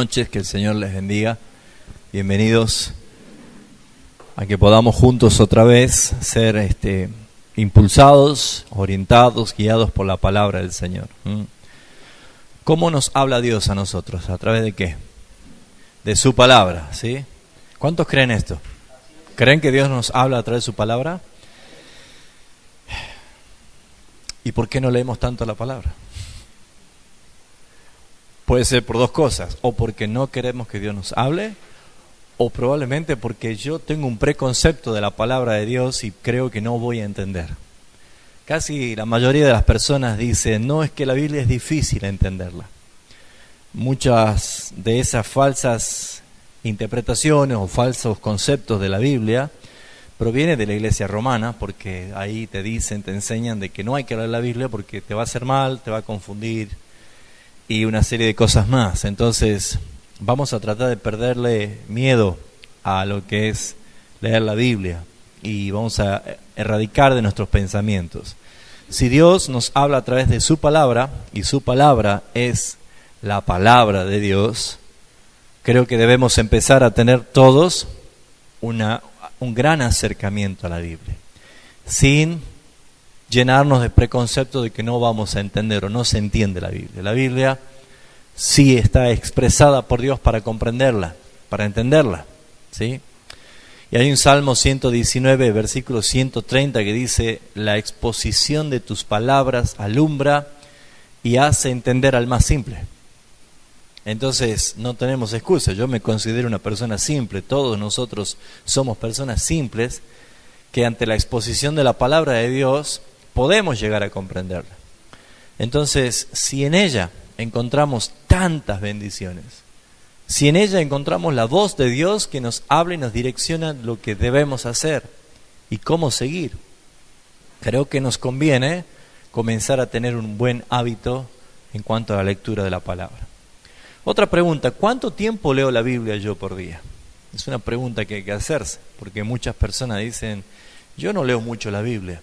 noches, que el Señor les bendiga. Bienvenidos a que podamos juntos otra vez ser impulsados, orientados, guiados por la palabra del Señor. ¿Cómo nos habla Dios a nosotros? ¿A través de qué? De su palabra, ¿sí? ¿Cuántos creen esto? ¿Creen que Dios nos habla a través de su palabra? ¿Y por qué no leemos tanto la palabra? Puede ser por dos cosas, o porque no queremos que Dios nos hable, o probablemente porque yo tengo un preconcepto de la palabra de Dios y creo que no voy a entender. Casi la mayoría de las personas dicen, no, es que la Biblia es difícil entenderla. Muchas de esas falsas interpretaciones o falsos conceptos de la Biblia provienen de la iglesia romana, porque ahí te dicen, te enseñan de que no hay que leer la Biblia porque te va a hacer mal, te va a confundir y una serie de cosas más. Entonces vamos a tratar de perderle miedo a lo que es leer la Biblia y vamos a erradicar de nuestros pensamientos. Si Dios nos habla a través de su palabra, y su palabra es la palabra de Dios, creo que debemos empezar a tener todos un gran acercamiento a la Biblia, sin llenarnos de preconceptos de que no vamos a entender o no se entiende la Biblia. La Biblia sí está expresada por Dios para comprenderla, para entenderla, ¿sí? Y hay un Salmo 119, versículo 130 que dice, la exposición de tus palabras alumbra y hace entender al más simple. Entonces no tenemos excusa. Yo me considero una persona simple, todos nosotros somos personas simples que ante la exposición de la palabra de Dios podemos llegar a comprenderla. Entonces, si en ella encontramos tantas bendiciones, si en ella encontramos la voz de Dios que nos habla y nos direcciona lo que debemos hacer y cómo seguir, creo que nos conviene comenzar a tener un buen hábito en cuanto a la lectura de la palabra. Otra pregunta, ¿cuánto tiempo leo la Biblia yo por día? Es una pregunta que hay que hacerse, porque muchas personas dicen, yo no leo mucho la Biblia.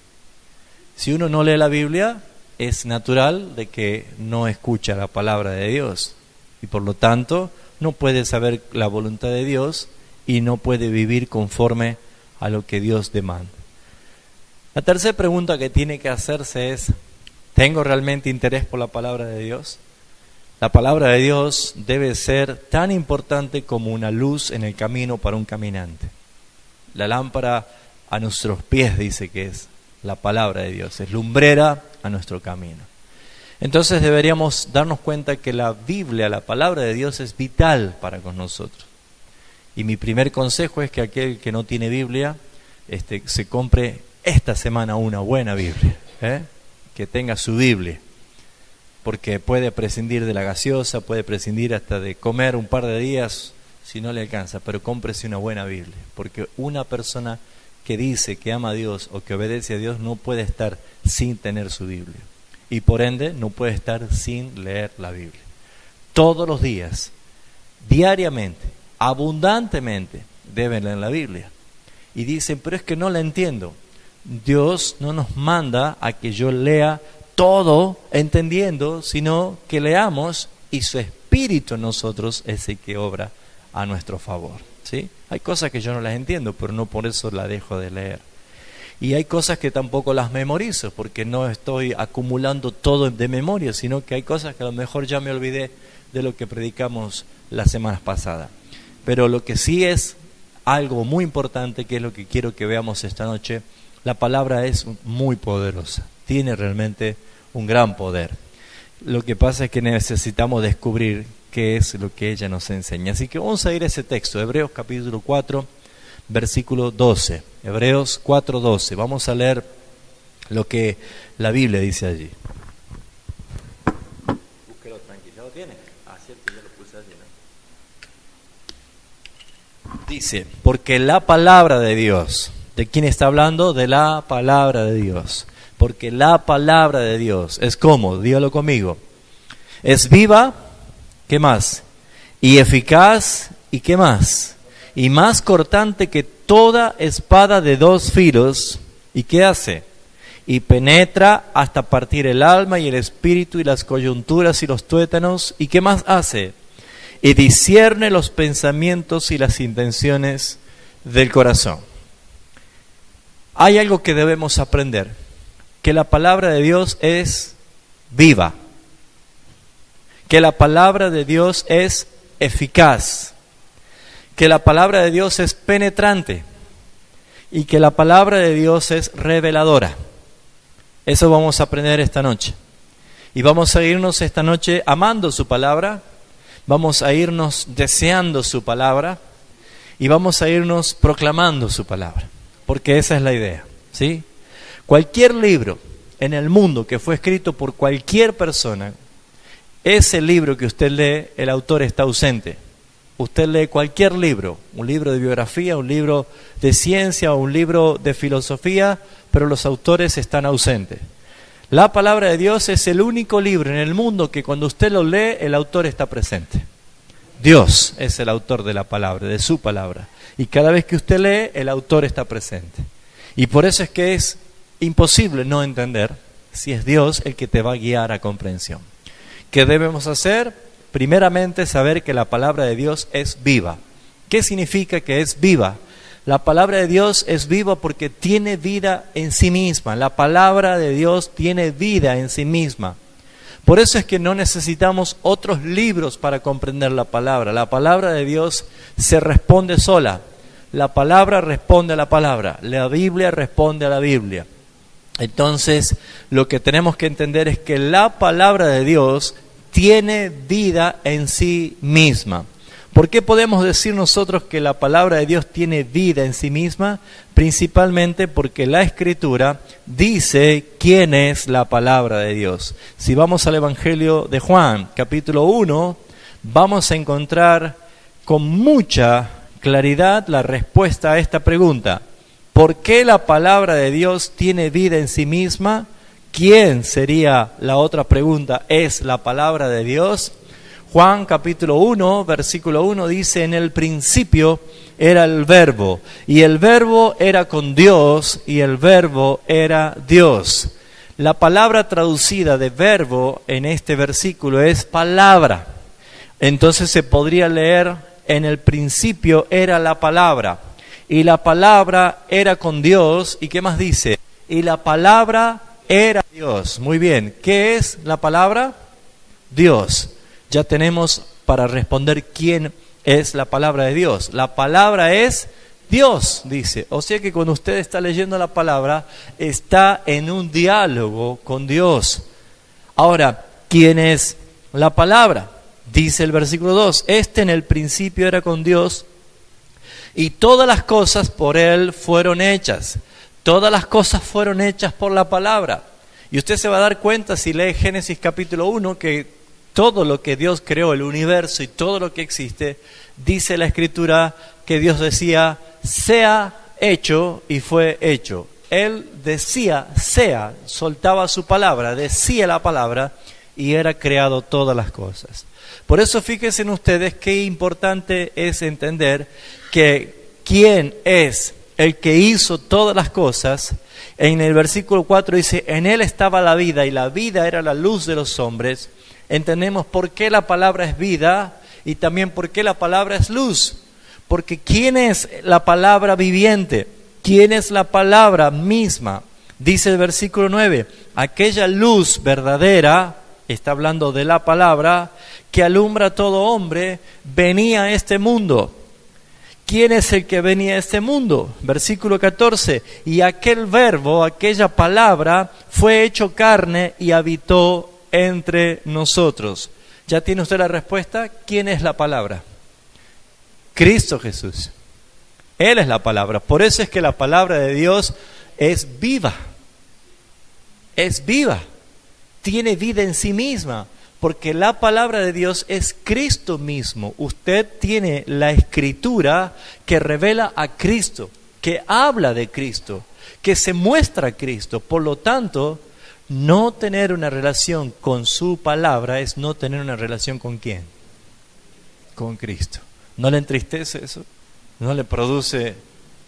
Si uno no lee la Biblia, es natural de que no escucha la palabra de Dios y por lo tanto no puede saber la voluntad de Dios y no puede vivir conforme a lo que Dios demanda. La tercera pregunta que tiene que hacerse es, ¿tengo realmente interés por la palabra de Dios? La palabra de Dios debe ser tan importante como una luz en el camino para un caminante. La lámpara a nuestros pies dice que es la palabra de Dios, es lumbrera a nuestro camino. Entonces deberíamos darnos cuenta que la Biblia, la palabra de Dios es vital para con nosotros. Y mi primer consejo es que aquel que no tiene Biblia, se compre esta semana una buena Biblia, que tenga su Biblia, porque puede prescindir de la gaseosa, puede prescindir hasta de comer un par de días si no le alcanza, pero cómprese una buena Biblia, porque una persona que dice que ama a Dios o que obedece a Dios no puede estar sin tener su Biblia y por ende no puede estar sin leer la Biblia. Todos los días, diariamente, abundantemente deben leer la Biblia. Y dicen, pero es que no la entiendo. Dios no nos manda a que yo lea todo entendiendo, sino que leamos y su Espíritu en nosotros es el que obra a nuestro favor, ¿sí? Hay cosas que yo no las entiendo, pero no por eso las dejo de leer. Y hay cosas que tampoco las memorizo, porque no estoy acumulando todo de memoria, sino que hay cosas que a lo mejor ya me olvidé de lo que predicamos las semanas pasadas. Pero lo que sí es algo muy importante, que es lo que quiero que veamos esta noche, la palabra es muy poderosa, tiene realmente un gran poder. Lo que pasa es que necesitamos descubrir qué es lo que ella nos enseña. Así que vamos a ir a ese texto, Hebreos capítulo 4, versículo 12. Hebreos 4, 12. Vamos a leer lo que la Biblia dice allí. Búsquelo tranquilo. ¿Ya lo tiene? Ah, cierto, ya lo puse allí, ¿no? Dice, porque la palabra de Dios, ¿de quién está hablando? De la palabra de Dios. Porque la palabra de Dios es como, dígalo conmigo, es viva, ¿qué más? Y eficaz, ¿y qué más? Y más cortante que toda espada de dos filos, ¿y qué hace? Y penetra hasta partir el alma y el espíritu y las coyunturas y los tuétanos, ¿y qué más hace? y discierne los pensamientos y las intenciones del corazón. Hay algo que debemos aprender, que la palabra de Dios es viva, que la palabra de Dios es eficaz, que la palabra de Dios es penetrante y que la palabra de Dios es reveladora. Eso vamos a aprender esta noche. Y vamos a irnos esta noche amando su palabra, vamos a irnos deseando su palabra y vamos a irnos proclamando su palabra, porque esa es la idea, ¿sí? Cualquier libro en el mundo que fue escrito por cualquier persona, ese libro que usted lee, el autor está ausente. Usted lee cualquier libro, un libro de biografía, un libro de ciencia, un libro de filosofía, pero los autores están ausentes. La palabra de Dios es el único libro en el mundo que cuando usted lo lee, el autor está presente. Dios es el autor de la palabra, de su palabra. Y cada vez que usted lee, el autor está presente. Y por eso es que es imposible no entender si es Dios el que te va a guiar a comprensión. ¿Qué debemos hacer? Primeramente, saber que la palabra de Dios es viva. ¿Qué significa que es viva? La palabra de Dios es viva porque tiene vida en sí misma. La palabra de Dios tiene vida en sí misma. Por eso es que no necesitamos otros libros para comprender la palabra. La palabra de Dios se responde sola. La palabra responde a la palabra. La Biblia responde a la Biblia. Entonces, lo que tenemos que entender es que la palabra de Dios tiene vida en sí misma. ¿Por qué podemos decir nosotros que la palabra de Dios tiene vida en sí misma? Principalmente porque la Escritura dice quién es la palabra de Dios. Si vamos al Evangelio de Juan, capítulo 1, vamos a encontrar con mucha claridad la respuesta a esta pregunta. ¿Por qué la palabra de Dios tiene vida en sí misma? ¿Quién sería la otra pregunta? ¿Es la palabra de Dios? Juan capítulo 1, versículo 1 dice, en el principio era el verbo, y el verbo era con Dios, y el verbo era Dios. La palabra traducida de verbo en este versículo es palabra. Entonces se podría leer, en el principio era la palabra, y la palabra era con Dios, ¿y qué más dice? Y la palabra era Dios. Muy bien, ¿qué es la palabra? Dios. Ya tenemos para responder quién es la palabra de Dios. La palabra es Dios, dice. O sea que cuando usted está leyendo la palabra, está en un diálogo con Dios. Ahora, ¿quién es la palabra? Dice el versículo 2, en el principio era con Dios y todas las cosas por Él fueron hechas. Todas las cosas fueron hechas por la palabra. Y usted se va a dar cuenta si lee Génesis capítulo 1 que todo lo que Dios creó, el universo y todo lo que existe, dice la Escritura que Dios decía, sea hecho y fue hecho. Él decía, sea, soltaba su palabra, decía la palabra y era creado todas las cosas. Por eso fíjense en ustedes qué importante es entender que quién es el que hizo todas las cosas. En el versículo 4 dice, en Él estaba la vida y la vida era la luz de los hombres. Entendemos por qué la palabra es vida y también por qué la palabra es luz. Porque ¿quién es la palabra viviente? ¿Quién es la palabra misma? Dice el versículo 9, aquella luz verdadera, está hablando de la palabra, que alumbra a todo hombre, venía a este mundo. ¿Quién es el que venía a este mundo? Versículo 14, y aquel verbo, aquella palabra, fue hecho carne y habitó entre nosotros. ¿Ya tiene usted la respuesta? ¿Quién es la palabra? Cristo Jesús. Él es la palabra. Por eso es que la palabra de Dios es viva. Es viva. Tiene vida en sí misma. Porque la palabra de Dios es Cristo mismo. Usted tiene la Escritura que revela a Cristo, que habla de Cristo, que se muestra a Cristo. Por lo tanto, no tener una relación con su palabra es no tener una relación con ¿quién? Con Cristo. ¿No le entristece eso? ¿No le produce?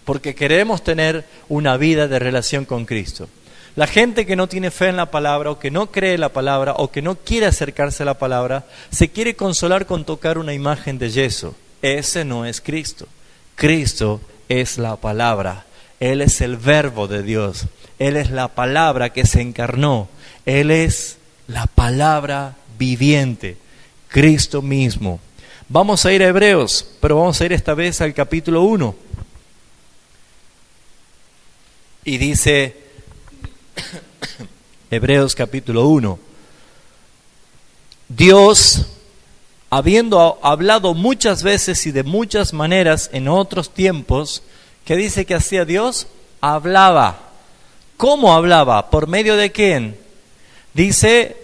Porque queremos tener una vida de relación con Cristo. La gente que no tiene fe en la palabra, o que no cree la palabra, o que no quiere acercarse a la palabra, se quiere consolar con tocar una imagen de yeso. Ese no es Cristo. Cristo es la palabra. Él es el verbo de Dios. Él es la palabra que se encarnó. Él es la palabra viviente. Cristo mismo. Vamos a ir a Hebreos, pero vamos a ir esta vez al capítulo 1. Y dice Hebreos capítulo 1. Dios, habiendo hablado muchas veces y de muchas maneras en otros tiempos, ¿qué dice que hacía Dios? Hablaba. ¿Cómo hablaba? ¿Por medio de quién? Dice,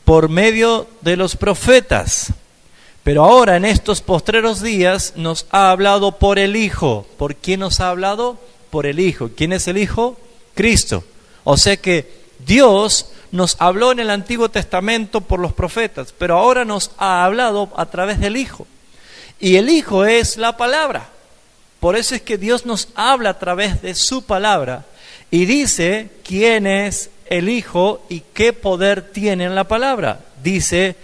por medio de los profetas. Pero ahora en estos postreros días nos ha hablado por el Hijo. ¿Por quién nos ha hablado? Por el Hijo. ¿Quién es el Hijo? Cristo. O sea que Dios nos habló en el Antiguo Testamento por los profetas, pero ahora nos ha hablado a través del Hijo. Y el Hijo es la palabra. Por eso es que Dios nos habla a través de su palabra y dice quién es el Hijo y qué poder tiene en la palabra. Dice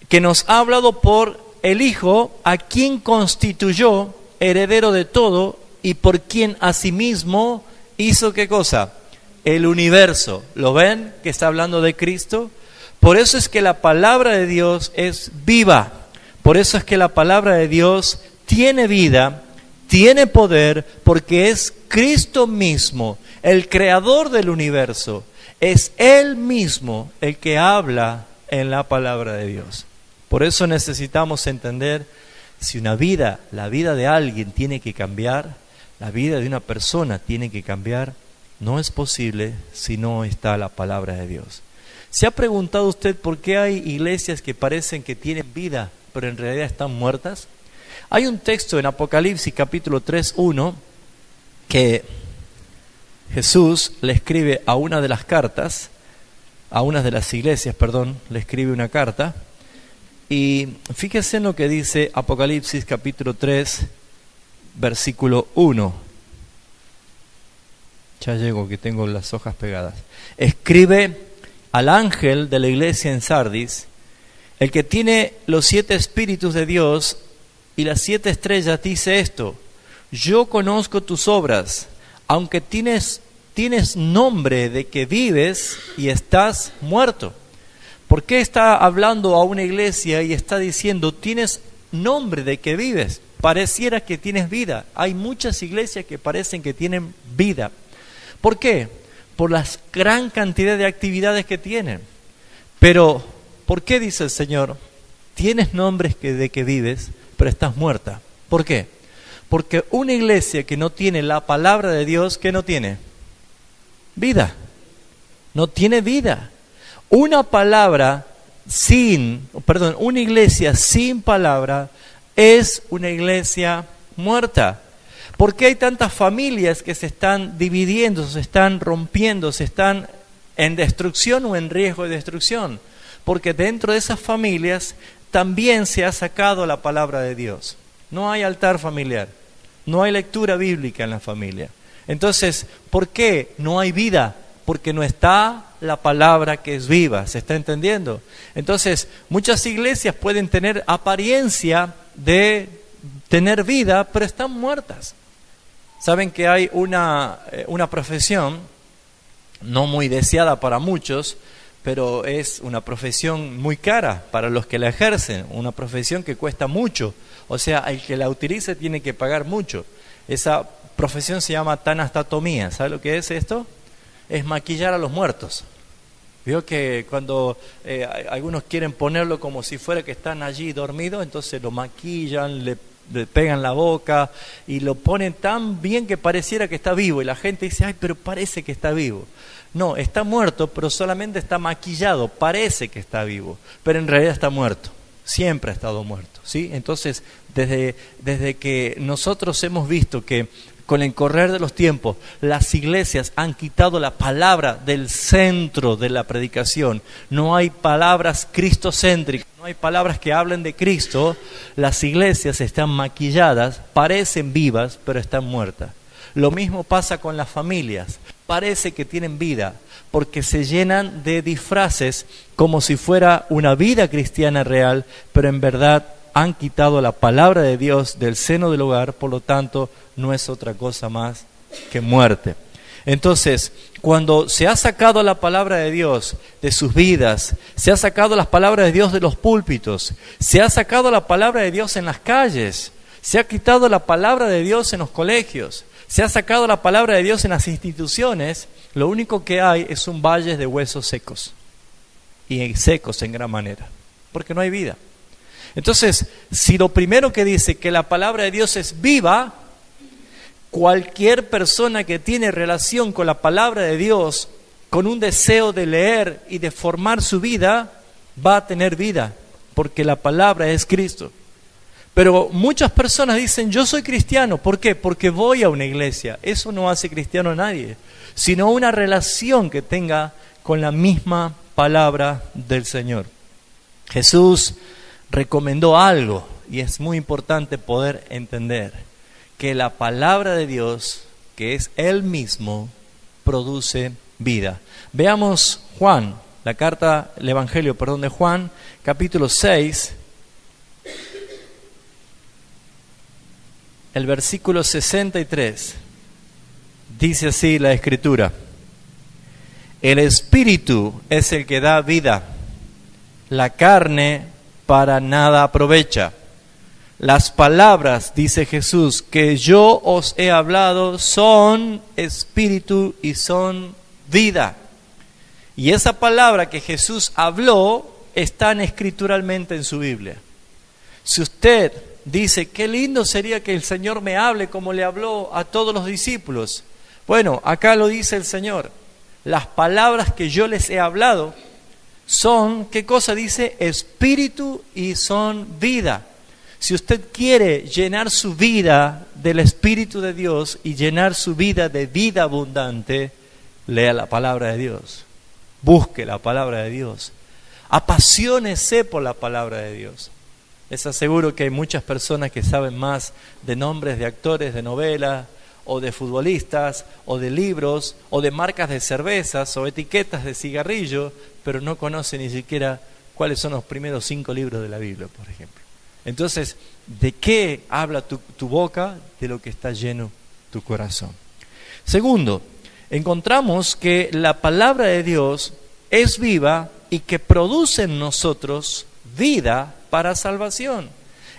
que nos ha hablado por el Hijo, a quien constituyó heredero de todo y por quien asimismo hizo ¿qué cosa? El universo. ¿Lo ven? Que está hablando de Cristo. Por eso es que la palabra de Dios es viva. Por eso es que la palabra de Dios tiene vida, tiene poder, porque es Cristo mismo, el creador del universo. Es Él mismo el que habla en la palabra de Dios. Por eso necesitamos entender, si la vida de alguien tiene que cambiar, la vida de una persona tiene que cambiar, no es posible si no está la palabra de Dios. ¿Se ha preguntado usted por qué hay iglesias que parecen que tienen vida, pero en realidad están muertas? Hay un texto en Apocalipsis capítulo 3:1 que Jesús le escribe a una de las cartas, a una de las iglesias, le escribe una carta. Y fíjese en lo que dice Apocalipsis capítulo 3, versículo 1. Ya llego, que tengo las hojas pegadas. Escribe al ángel de la iglesia en Sardis, el que tiene los 7 espíritus de Dios y las 7 estrellas, dice esto: yo conozco tus obras, aunque tienes nombre de que vives y estás muerto. ¿Por qué está hablando a una iglesia y está diciendo, tienes nombre de que vives? Pareciera que tienes vida. Hay muchas iglesias que parecen que tienen vida. ¿Por qué? Por la gran cantidad de actividades que tienen. Pero, ¿por qué dice el Señor? Tienes nombres de que vives, pero estás muerta. ¿Por qué? Porque una iglesia que no tiene la palabra de Dios, ¿qué no tiene? Vida. No tiene vida. Una iglesia sin palabra es una iglesia muerta. ¿Por qué hay tantas familias que se están dividiendo, se están rompiendo, se están en destrucción o en riesgo de destrucción? Porque dentro de esas familias también se ha sacado la palabra de Dios. No hay altar familiar, no hay lectura bíblica en la familia. Entonces, ¿por qué no hay vida? Porque no está la palabra que es viva. ¿Se está entendiendo? Entonces, muchas iglesias pueden tener apariencia de tener vida, pero están muertas. Saben que hay una profesión no muy deseada para muchos, pero es una profesión muy cara para los que la ejercen, una profesión que cuesta mucho. O sea, el que la utilice tiene que pagar mucho. Esa profesión se llama tanastotomía. ¿Sabe lo que es esto? Es maquillar a los muertos. Vio que cuando algunos quieren ponerlo como si fuera que están allí dormidos, entonces lo maquillan, le pegan la boca y lo ponen tan bien que pareciera que está vivo. Y la gente dice, ay, pero parece que está vivo. No, está muerto, pero solamente está maquillado, parece que está vivo, pero en realidad está muerto. Siempre ha estado muerto, ¿sí? Entonces, desde que nosotros hemos visto que con el correr de los tiempos, las iglesias han quitado la palabra del centro de la predicación. No hay palabras cristocéntricas, no hay palabras que hablen de Cristo. Las iglesias están maquilladas, parecen vivas, pero están muertas. Lo mismo pasa con las familias. Parece que tienen vida porque se llenan de disfraces como si fuera una vida cristiana real, pero en verdad han quitado la palabra de Dios del seno del hogar, por lo tanto no es otra cosa más que muerte. Entonces, cuando se ha sacado la palabra de Dios de sus vidas, se ha sacado las palabras de Dios de los púlpitos, se ha sacado la palabra de Dios en las calles, se ha quitado la palabra de Dios en los colegios, se ha sacado la palabra de Dios en las instituciones, lo único que hay es un valle de huesos secos, y secos en gran manera, porque no hay vida. Entonces, si lo primero que dice que la palabra de Dios es viva, cualquier persona que tiene relación con la palabra de Dios, con un deseo de leer y de formar su vida, va a tener vida, porque la palabra es Cristo. Pero muchas personas dicen, yo soy cristiano. ¿Por qué? Porque voy a una iglesia. Eso no hace cristiano a nadie, sino una relación que tenga con la misma palabra del Señor. Jesús recomendó algo, y es muy importante poder entender que la palabra de Dios, que es Él mismo, produce vida. Veamos Juan, el Evangelio de Juan, capítulo 6, el versículo 63. Dice así la Escritura: el Espíritu es el que da vida, la carne para nada aprovecha. Las palabras, dice Jesús, que yo os he hablado son espíritu y son vida. Y esa palabra que Jesús habló están escrituralmente en su Biblia. Si usted dice, qué lindo sería que el Señor me hable como le habló a todos los discípulos. Bueno, acá lo dice el Señor. Las palabras que yo les he hablado son, ¿qué cosa dice? Espíritu y son vida. Si usted quiere llenar su vida del Espíritu de Dios y llenar su vida de vida abundante, lea la palabra de Dios. Busque la palabra de Dios. Apaciónese por la palabra de Dios. Les aseguro que hay muchas personas que saben más de nombres de actores de novela, o de futbolistas, o de libros, o de marcas de cervezas, o etiquetas de cigarrillo, pero no conocen ni siquiera cuáles son los primeros 5 libros de la Biblia, por ejemplo. Entonces, ¿de qué habla tu boca? De lo que está lleno tu corazón. Segundo, encontramos que la palabra de Dios es viva y que produce en nosotros vida para salvación.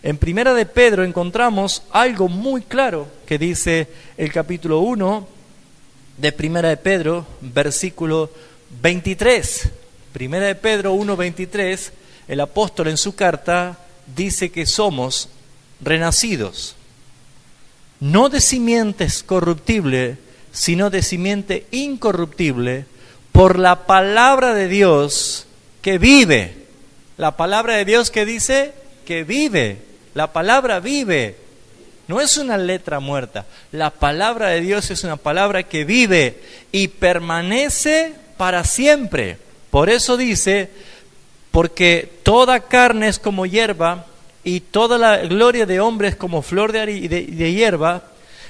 En Primera de Pedro encontramos algo muy claro que dice el capítulo 1 de Primera de Pedro, versículo 23. Primera de Pedro 1:23, el apóstol en su carta dice que somos renacidos, no de simientes corruptible, sino de simiente incorruptible, por la palabra de Dios que vive. La palabra de Dios que dice que vive. La palabra vive. No es una letra muerta. La palabra de Dios es una palabra que vive y permanece para siempre. Por eso dice, porque toda carne es como hierba y toda la gloria de hombre es como flor de hierba.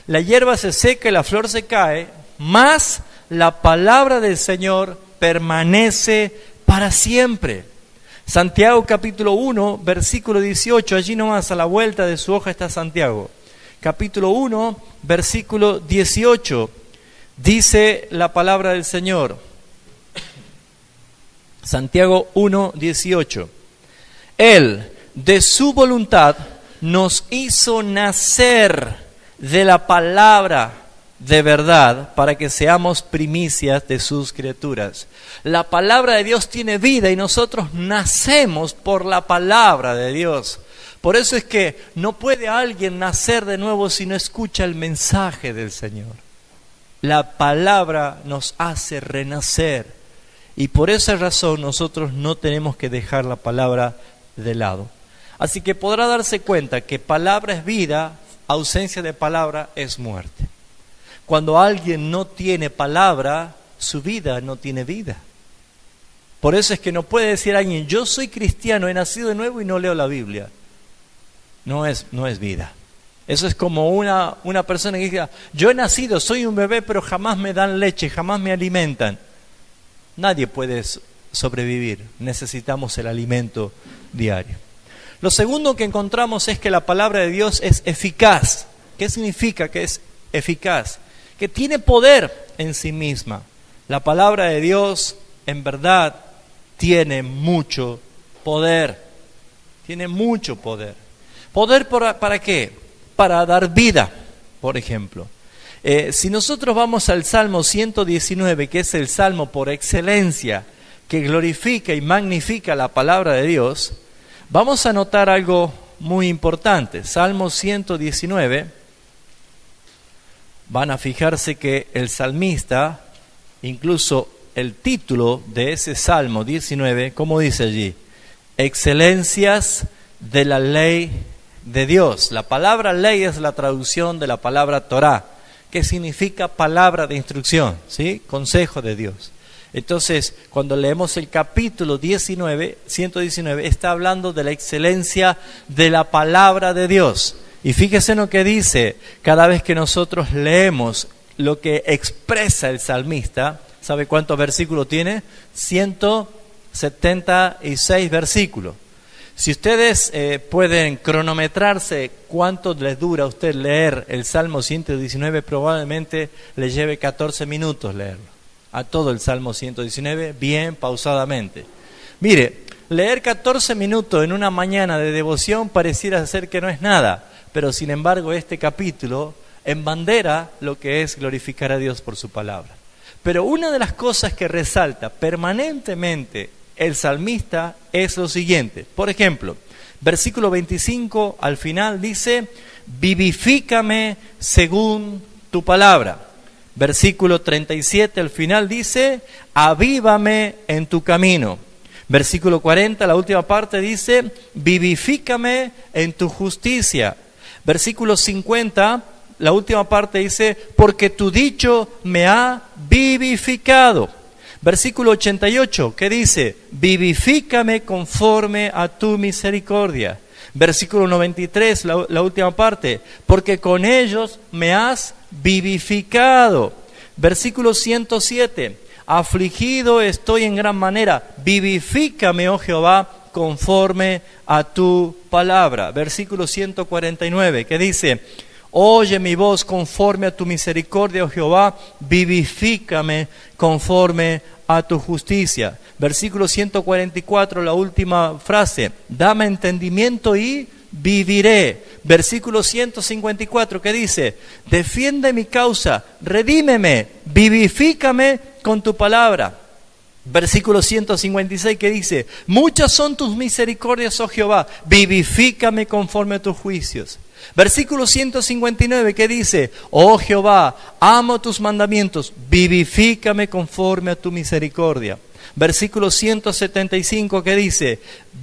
La hierba se seca y la flor se cae, mas la palabra del Señor permanece para siempre. Santiago capítulo 1, versículo 18, allí nomás a la vuelta de su hoja está Santiago. Capítulo 1, versículo 18, dice la palabra del Señor. Santiago 1, 18. Él, de su voluntad, nos hizo nacer de la palabra de verdad para que seamos primicias de sus criaturas. La palabra de Dios tiene vida y nosotros nacemos por la palabra de Dios. Por eso es que no puede alguien nacer de nuevo si no escucha el mensaje del Señor. La palabra nos hace renacer y por esa razón nosotros no tenemos que dejar la palabra de lado. Así que podrá darse cuenta que palabra es vida, ausencia de palabra es muerte. Cuando alguien no tiene palabra, su vida no tiene vida. Por eso es que no puede decir alguien, yo soy cristiano, he nacido de nuevo y no leo la Biblia. No es vida. Eso es como una persona que diga, yo he nacido, soy un bebé, pero jamás me dan leche, jamás me alimentan. Nadie puede sobrevivir, necesitamos el alimento diario. Lo segundo que encontramos es que la palabra de Dios es eficaz. ¿Qué significa que es eficaz? Que tiene poder en sí misma. La palabra de Dios, en verdad, tiene mucho poder. Tiene mucho poder. ¿Poder para qué? Para dar vida, por ejemplo. Si nosotros vamos al Salmo 119, que es el Salmo por excelencia, que glorifica y magnifica la palabra de Dios, vamos a notar algo muy importante. Salmo 119, van a fijarse que el salmista, incluso el título de ese Salmo 19, ¿cómo dice allí? Excelencias de la ley de Dios. La palabra ley es la traducción de la palabra Torá, que significa palabra de instrucción, ¿sí? Consejo de Dios. Entonces, cuando leemos el capítulo 119, está hablando de la excelencia de la palabra de Dios. Y fíjese en lo que dice, cada vez que nosotros leemos lo que expresa el salmista, ¿sabe cuántos versículos tiene? 176 versículos. Si ustedes pueden cronometrarse cuánto les dura a usted leer el Salmo 119, probablemente le lleve 14 minutos leerlo. A todo el Salmo 119, bien pausadamente. Mire, leer 14 minutos en una mañana de devoción pareciera ser que no es nada, pero sin embargo este capítulo embandera lo que es glorificar a Dios por su palabra. Pero una de las cosas que resalta permanentemente el salmista es lo siguiente. Por ejemplo, versículo 25 al final dice, vivifícame según tu palabra. Versículo 37 al final dice, avívame en tu camino. Versículo 40, la última parte dice, vivifícame en tu justicia. Versículo 50, la última parte dice, porque tu dicho me ha vivificado. Versículo 88, ¿qué dice? Vivifícame conforme a tu misericordia. Versículo 93, la última parte, porque con ellos me has vivificado. Versículo 107, afligido estoy en gran manera, vivifícame, oh Jehová, conforme a tu palabra. Versículo 149, ¿qué dice? Oye mi voz conforme a tu misericordia, oh Jehová, vivifícame conforme a tu justicia. Versículo 144, la última frase, dame entendimiento y viviré. Versículo 154, ¿qué dice? Defiende mi causa, redímeme, vivifícame con tu palabra. Versículo 156 que dice, muchas son tus misericordias, oh Jehová, vivifícame conforme a tus juicios. Versículo 159 que dice, oh Jehová, amo tus mandamientos, vivifícame conforme a tu misericordia. Versículo 175 que dice,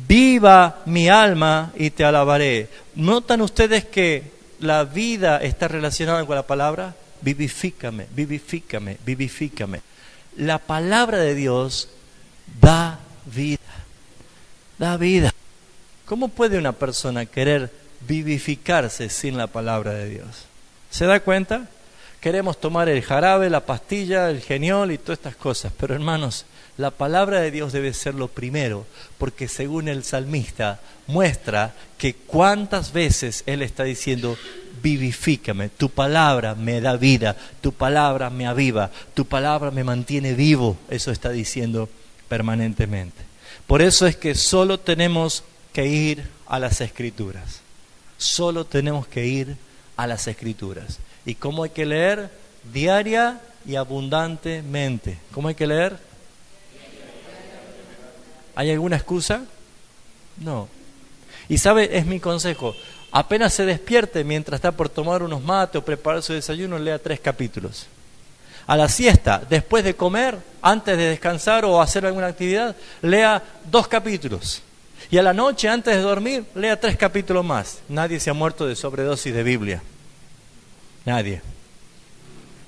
viva mi alma y te alabaré. ¿Notan ustedes que la vida está relacionada con la palabra? Vivifícame, vivifícame, vivifícame. La palabra de Dios da vida, da vida. ¿Cómo puede una persona querer vivificarse sin la palabra de Dios? ¿Se da cuenta? Queremos tomar el jarabe, la pastilla, el geniol y todas estas cosas, pero hermanos, la palabra de Dios debe ser lo primero, porque según el salmista muestra que cuántas veces él está diciendo, vivifícame, tu palabra me da vida, tu palabra me aviva, tu palabra me mantiene vivo. Eso está diciendo permanentemente. Por eso es que solo tenemos que ir a las Escrituras. Solo tenemos que ir a las Escrituras. ¿Y cómo hay que leer? Diaria y abundantemente. ¿Cómo hay que leer? ¿Hay alguna excusa? No. Y sabe, es mi consejo. Apenas se despierte mientras está por tomar unos mates o preparar su desayuno, lea 3 capítulos. A la siesta, después de comer, antes de descansar o hacer alguna actividad, lea 2 capítulos. Y a la noche, antes de dormir, lea 3 capítulos más. Nadie se ha muerto de sobredosis de Biblia. Nadie.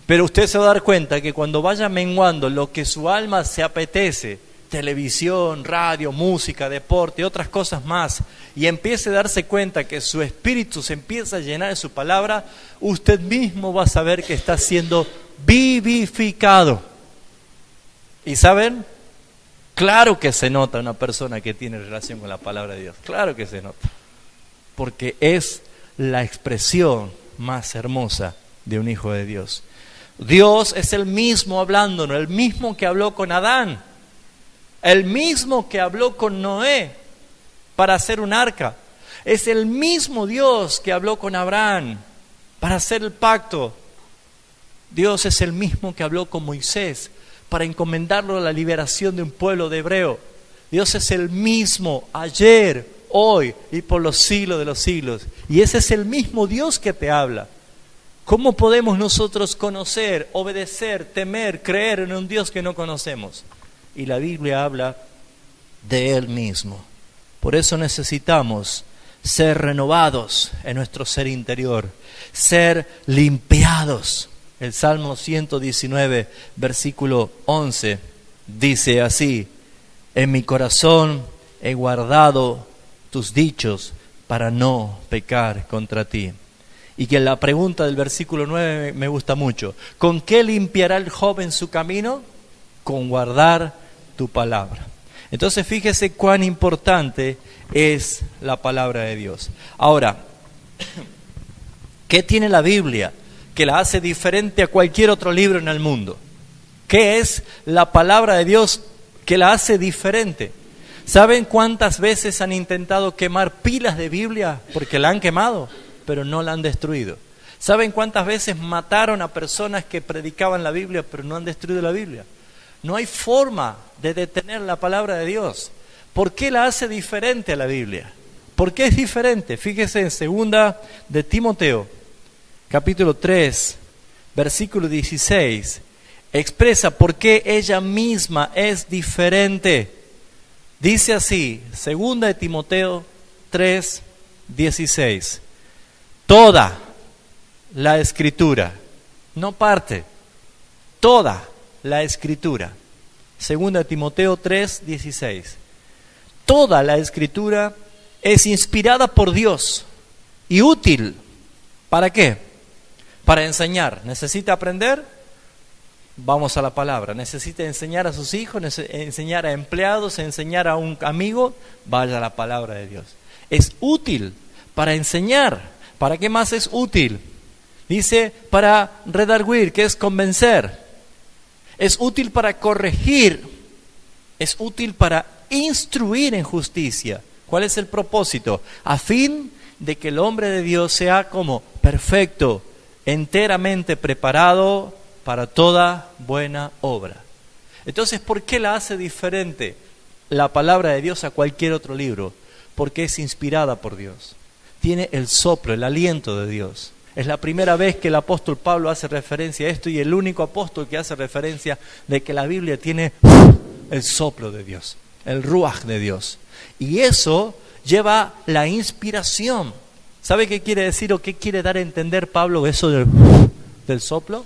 Pero usted se va a dar cuenta que cuando vaya menguando lo que su alma se apetece, televisión, radio, música, deporte, otras cosas más, y empiece a darse cuenta que su espíritu se empieza a llenar de su palabra, usted mismo va a saber que está siendo vivificado. ¿Y saben? Claro que se nota una persona que tiene relación con la palabra de Dios. Claro que se nota. Porque es la expresión más hermosa de un hijo de Dios. Dios es el mismo hablándonos, el mismo que habló con Adán, el mismo que habló con Noé para hacer un arca. Es el mismo Dios que habló con Abraham para hacer el pacto. Dios es el mismo que habló con Moisés para encomendarlo a la liberación de un pueblo de hebreo. Dios es el mismo ayer, hoy y por los siglos de los siglos. Y ese es el mismo Dios que te habla. ¿Cómo podemos nosotros conocer, obedecer, temer, creer en un Dios que no conocemos? Y la Biblia habla de Él mismo. Por eso necesitamos ser renovados en nuestro ser interior, ser limpiados. El Salmo 119, versículo 11, dice así: en mi corazón he guardado tus dichos para no pecar contra ti. Y que la pregunta del versículo 9 me gusta mucho. ¿Con qué limpiará el joven su camino? Con guardar tu palabra. Entonces fíjese cuán importante es la palabra de Dios. Ahora, ¿qué tiene la Biblia que la hace diferente a cualquier otro libro en el mundo? ¿Qué es la palabra de Dios que la hace diferente? ¿Saben cuántas veces han intentado quemar pilas de Biblia porque la han quemado, pero no la han destruido? ¿Saben cuántas veces mataron a personas que predicaban la Biblia, pero no han destruido la Biblia? No hay forma de detener la palabra de Dios. ¿Por qué la hace diferente a la Biblia? ¿Por qué es diferente? Fíjese en 2 de Timoteo, capítulo 3, versículo 16, expresa por qué ella misma es diferente. Dice así, 2 de Timoteo 3, 16, toda la Escritura, no parte, toda la Escritura. 2 de Timoteo 3, 16, toda la Escritura es inspirada por Dios y útil. ¿Para qué? Para enseñar. ¿Necesita aprender? Vamos a la palabra. ¿Necesita enseñar a sus hijos? ¿Enseñar a empleados? ¿Enseñar a un amigo? Vaya a la palabra de Dios. Es útil para enseñar. ¿Para qué más es útil? Dice para redarguir, que es convencer. Es útil para corregir. Es útil para instruir en justicia. ¿Cuál es el propósito? A fin de que el hombre de Dios sea como perfecto, enteramente preparado para toda buena obra. Entonces, ¿por qué la hace diferente la palabra de Dios a cualquier otro libro? Porque es inspirada por Dios. Tiene el soplo, el aliento de Dios. Es la primera vez que el apóstol Pablo hace referencia a esto y el único apóstol que hace referencia de que la Biblia tiene el soplo de Dios, el ruaj de Dios. Y eso lleva la inspiración. ¿Sabe qué quiere decir o qué quiere dar a entender Pablo eso del soplo?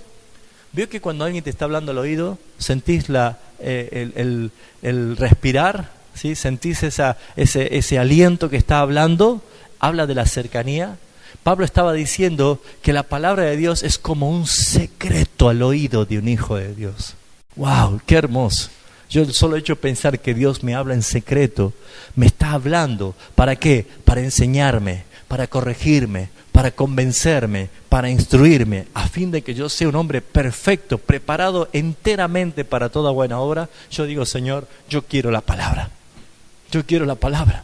¿Vio que cuando alguien te está hablando al oído, sentís el respirar? ¿Sí? ¿Sentís ese aliento que está hablando? Habla de la cercanía. Pablo estaba diciendo que la palabra de Dios es como un secreto al oído de un hijo de Dios. ¡Wow! ¡Qué hermoso! Yo solo he hecho pensar que Dios me habla en secreto. Me está hablando. ¿Para qué? Para enseñarme, para corregirme, para convencerme, para instruirme, a fin de que yo sea un hombre perfecto, preparado enteramente para toda buena obra. Yo digo, Señor, yo quiero la palabra. Yo quiero la palabra.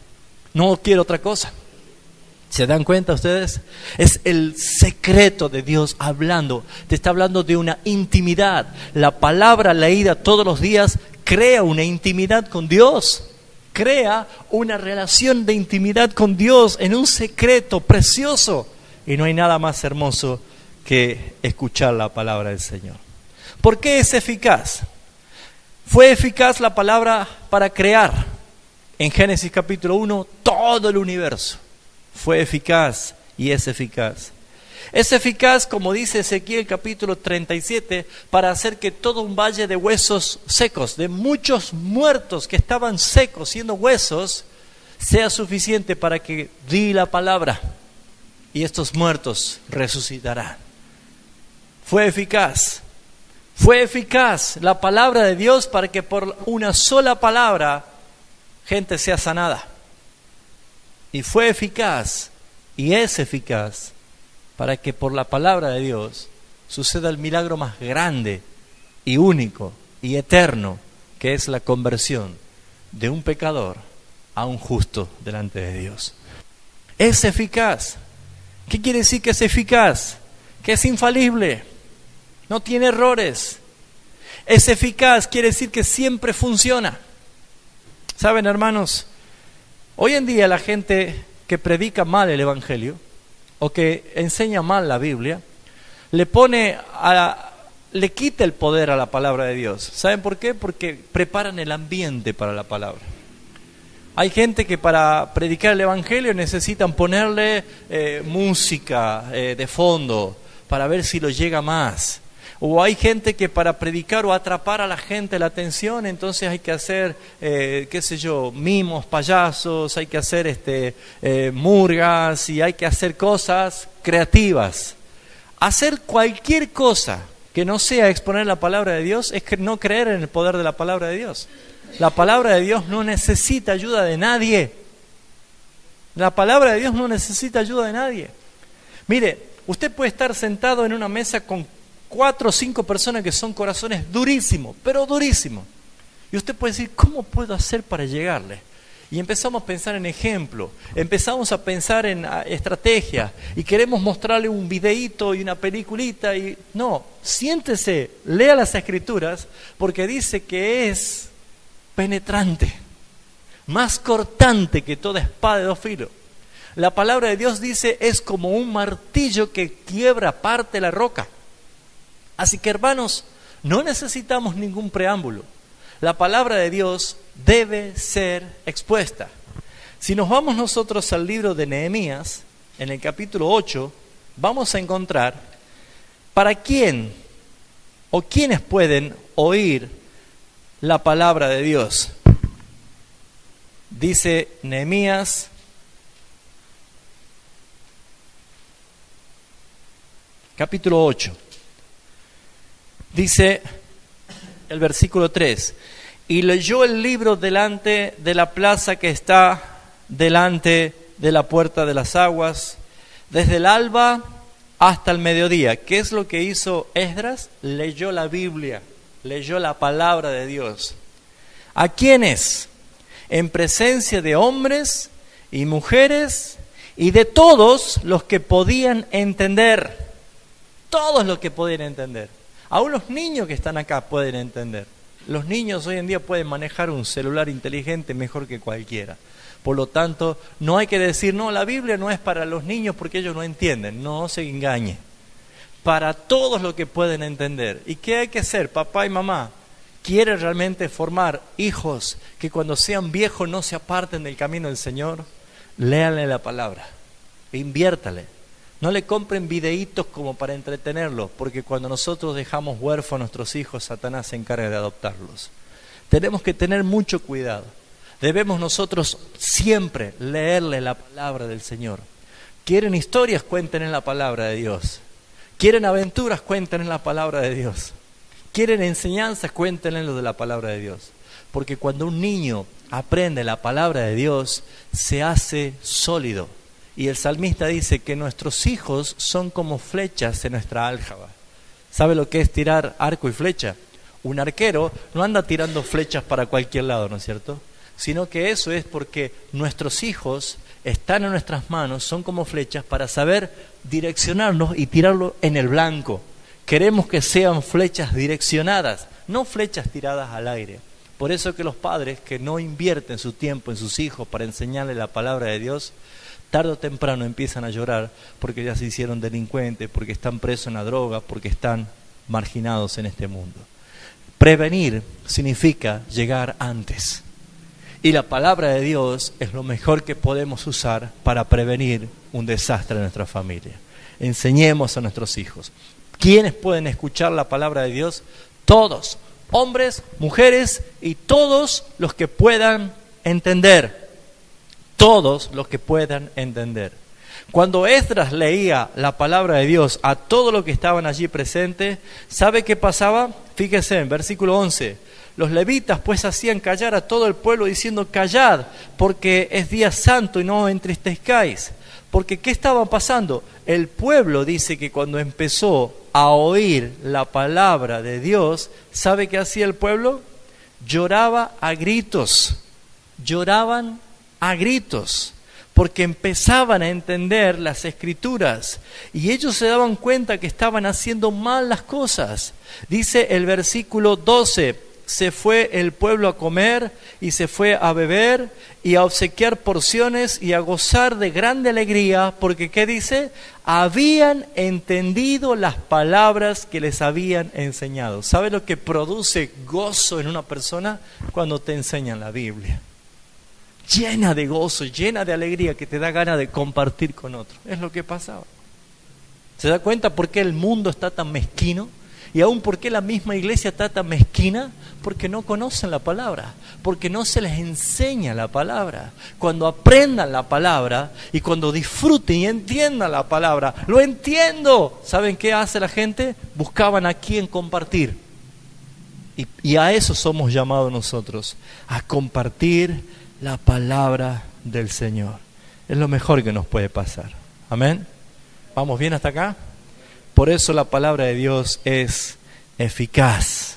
No quiero otra cosa. ¿Se dan cuenta ustedes? Es el secreto de Dios hablando. Te está hablando de una intimidad. La palabra leída todos los días crea una intimidad con Dios. Crea una relación de intimidad con Dios en un secreto precioso. Y no hay nada más hermoso que escuchar la palabra del Señor. ¿Por qué es eficaz? Fue eficaz la palabra para crear. En Génesis capítulo 1, todo el universo. Fue eficaz y es eficaz. Es eficaz, como dice Ezequiel capítulo 37, para hacer que todo un valle de huesos secos, de muchos muertos que estaban secos, siendo huesos, sea suficiente para que di la palabra y estos muertos resucitarán. Fue eficaz la palabra de Dios para que por una sola palabra gente sea sanada. Y fue eficaz y es eficaz para que por la palabra de Dios suceda el milagro más grande y único y eterno, que es la conversión de un pecador a un justo delante de Dios. Es eficaz. ¿Qué quiere decir que es eficaz? Que es infalible, no tiene errores. Es eficaz, quiere decir que siempre funciona. ¿Saben, hermanos? Hoy en día la gente que predica mal el Evangelio o que enseña mal la Biblia, le quita el poder a la palabra de Dios. ¿Saben por qué? Porque preparan el ambiente para la palabra. Hay gente que para predicar el Evangelio necesitan ponerle música de fondo para ver si lo llega más. O hay gente que para predicar o atrapar a la gente la atención, entonces hay que hacer, mimos, payasos, hay que hacer murgas y hay que hacer cosas creativas. Hacer cualquier cosa que no sea exponer la palabra de Dios es no creer en el poder de la palabra de Dios. La palabra de Dios no necesita ayuda de nadie. La palabra de Dios no necesita ayuda de nadie. Mire, usted puede estar sentado en una mesa con 4 o 5 personas que son corazones durísimos, pero durísimos. Y usted puede decir, ¿cómo puedo hacer para llegarle? Y empezamos a pensar en ejemplos, empezamos a pensar en estrategias y queremos mostrarle un videíto y una peliculita. Y no, siéntese, lea las Escrituras, porque dice que es penetrante, más cortante que toda espada de 2 filos. La palabra de Dios dice es como un martillo que quiebra parte la roca. Así que, hermanos, no necesitamos ningún preámbulo. La palabra de Dios debe ser expuesta. Si nos vamos nosotros al libro de Nehemías, en el capítulo 8, vamos a encontrar para quién o quiénes pueden oír la palabra de Dios. Dice Nehemías capítulo 8. Dice el versículo 3: y leyó el libro delante de la plaza que está delante de la puerta de las aguas, desde el alba hasta el mediodía. ¿Qué es lo que hizo Esdras? Leyó la Biblia, leyó la palabra de Dios. ¿A quiénes? En presencia de hombres y mujeres y de todos los que podían entender. Todos los que podían entender. Aún los niños que están acá pueden entender. Los niños hoy en día pueden manejar un celular inteligente mejor que cualquiera. Por lo tanto, no hay que decir, no, la Biblia no es para los niños porque ellos no entienden. No se engañe. Para todos los que pueden entender. ¿Y qué hay que hacer, papá y mamá? ¿Quieren realmente formar hijos que cuando sean viejos no se aparten del camino del Señor? Léanle la palabra. Inviértale. No le compren videitos como para entretenerlos, porque cuando nosotros dejamos huérfanos a nuestros hijos, Satanás se encarga de adoptarlos. Tenemos que tener mucho cuidado. Debemos nosotros siempre leerle la palabra del Señor. ¿Quieren historias? Cuenten en la palabra de Dios. ¿Quieren aventuras? Cuenten en la palabra de Dios. ¿Quieren enseñanzas? Cuenten en lo de la palabra de Dios. Porque cuando un niño aprende la palabra de Dios, se hace sólido. Y el salmista dice que nuestros hijos son como flechas en nuestra aljaba. ¿Sabe lo que es tirar arco y flecha? Un arquero no anda tirando flechas para cualquier lado, ¿no es cierto? Sino que eso es porque nuestros hijos están en nuestras manos, son como flechas para saber direccionarnos y tirarlo en el blanco. Queremos que sean flechas direccionadas, no flechas tiradas al aire. Por eso que los padres que no invierten su tiempo en sus hijos para enseñarles la palabra de Dios, tarde o temprano empiezan a llorar porque ya se hicieron delincuentes, porque están presos en la droga, porque están marginados en este mundo. Prevenir significa llegar antes. Y la palabra de Dios es lo mejor que podemos usar para prevenir un desastre en nuestra familia. enseñemos a nuestros hijos. ¿Quiénes pueden escuchar la palabra de Dios? Todos, hombres, mujeres y todos los que puedan entender. Todos los que puedan entender. Cuando Esdras leía la palabra de Dios a todos los que estaban allí presentes, ¿sabe qué pasaba? Fíjese en versículo 11. Los levitas pues hacían callar a todo el pueblo diciendo: callad, porque es día santo y no entristezcáis. Porque ¿qué estaba pasando? El pueblo dice que cuando empezó a oír la palabra de Dios, ¿sabe qué hacía el pueblo? Lloraba a gritos. Lloraban a gritos. Porque empezaban a entender las Escrituras y ellos se daban cuenta que estaban haciendo mal las cosas. Dice el versículo 12, se fue el pueblo a comer y se fue a beber y a obsequiar porciones y a gozar de grande alegría, porque ¿qué dice? Habían entendido las palabras que les habían enseñado. ¿Sabe lo que produce gozo en una persona? Cuando te enseñan la Biblia. Llena de gozo, llena de alegría, que te da ganas de compartir con otros. Es lo que pasaba. ¿Se da cuenta por qué el mundo está tan mezquino? Y aún por qué la misma iglesia está tan mezquina. Porque no conocen la palabra, porque no se les enseña la palabra. Cuando aprendan la palabra y cuando disfruten y entiendan la palabra, lo entiendo. ¿Saben qué hace la gente? Buscaban a quién compartir. Y a eso somos llamados nosotros, a compartir la palabra del Señor. Es lo mejor que nos puede pasar. Amén. ¿Vamos bien hasta acá? Por eso la palabra de Dios es eficaz.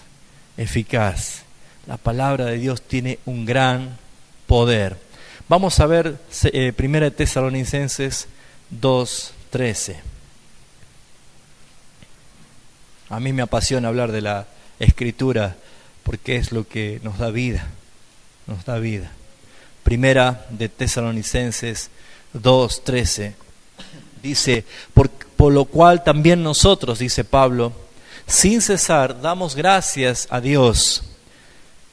Eficaz. La palabra de Dios tiene un gran poder. Vamos a ver 1 Tesalonicenses 2:13. A mí me apasiona hablar de la Escritura porque es lo que nos da vida. Nos da vida. 1 Tesalonicenses 2:13 dice: por lo cual también nosotros, dice Pablo, sin cesar damos gracias a Dios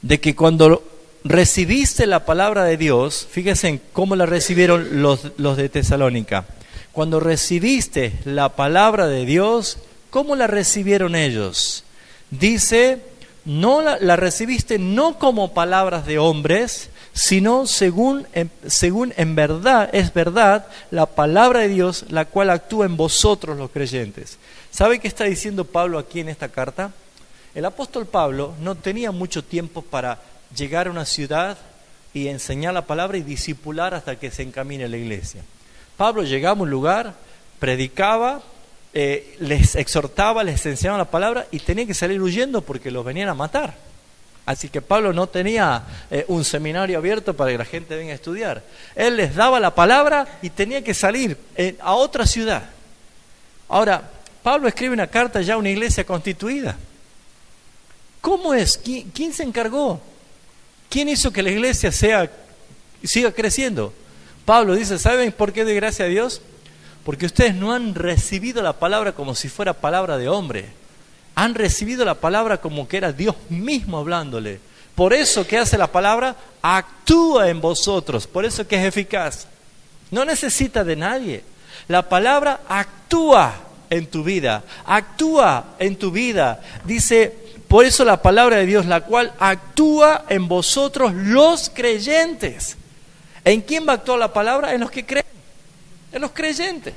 de que cuando recibiste la palabra de Dios, fíjense en cómo la recibieron los de Tesalónica. Cuando recibiste la palabra de Dios, ¿cómo la recibieron ellos? Dice, no la recibiste no como palabras de hombres, sino según en verdad, es verdad, la palabra de Dios, la cual actúa en vosotros los creyentes. ¿Sabe qué está diciendo Pablo aquí en esta carta? El apóstol Pablo no tenía mucho tiempo para llegar a una ciudad y enseñar la palabra y discipular hasta que se encamine la iglesia. Pablo llegaba a un lugar, predicaba, les exhortaba, les enseñaba la palabra y tenía que salir huyendo porque los venían a matar. Así que Pablo no tenía un seminario abierto para que la gente venga a estudiar. Él les daba la palabra y tenía que salir a otra ciudad. Ahora, Pablo escribe una carta ya a una iglesia constituida. ¿Cómo es? ¿Quién se encargó? ¿Quién hizo que la iglesia siga creciendo? Pablo dice, ¿saben por qué doy gracias a Dios? Porque ustedes no han recibido la palabra como si fuera palabra de hombre. Han recibido la palabra como que era Dios mismo hablándole. Por eso, ¿qué hace la palabra? Actúa en vosotros. Por eso que es eficaz. No necesita de nadie. La palabra actúa en tu vida. Actúa en tu vida. Dice, por eso la palabra de Dios, la cual actúa en vosotros los creyentes. ¿En quién va a actuar la palabra? En los que creen. En los creyentes.